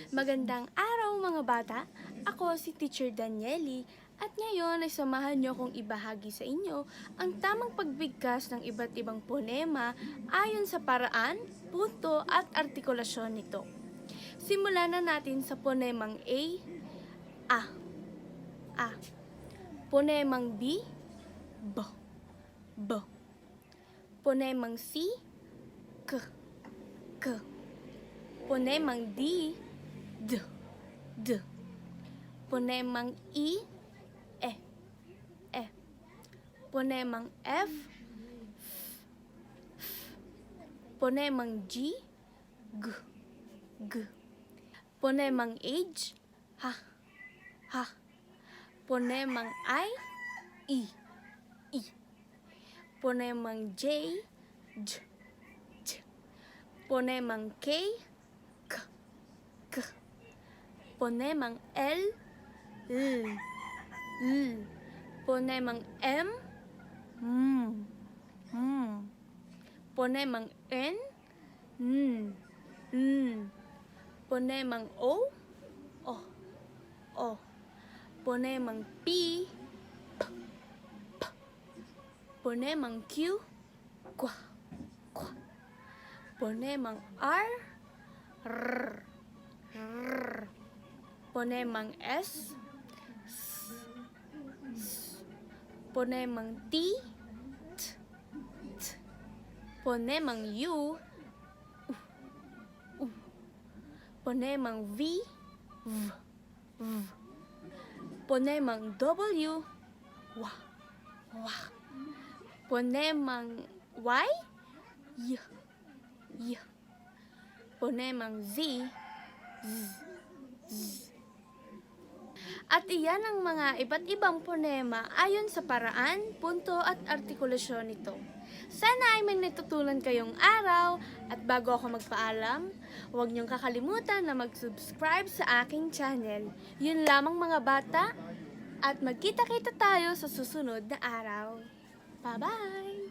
Magandang araw mga bata! Ako si Teacher Daniely at ngayon ay samahan niyo kong ibahagi sa inyo ang tamang pagbigkas ng iba't ibang ponema ayon sa paraan, punto at artikulasyon nito. Simulan na natin sa ponemang A, A, A. Ponemang B, B, B. Ponemang C, K, K. Ponemang D, D, D. Ponemang E, E, E. Ponemang F, F, F. Ponemang G, G, G. Ponemang H, H, H. Ponemang I, I. Ponemang J, J, J. Ponemang K, K, K. Ponemang L, L, L. Ponemang M, M. Ponemang N, N, N. Ponemang O, O, O. Ponemang P, P, P. Ponemang Q, Q, Q. Ponemang R, R, R. Ponemang S, S, S. Ponemang T, T, T. Ponemang U, U. Ponemang V, V, V. Ponemang W, W, W. Ponemang Y, Y, Y. Ponemang Z, Z, Z. At iyan ang mga iba't ibang ponema ayon sa paraan, punto at artikulasyon nito. Sana ay may natutunan kayong araw at bago ako magpaalam, huwag niyong kakalimutan na mag-subscribe sa aking channel. Yun lamang mga bata at magkita-kita tayo sa susunod na araw. Bye-bye!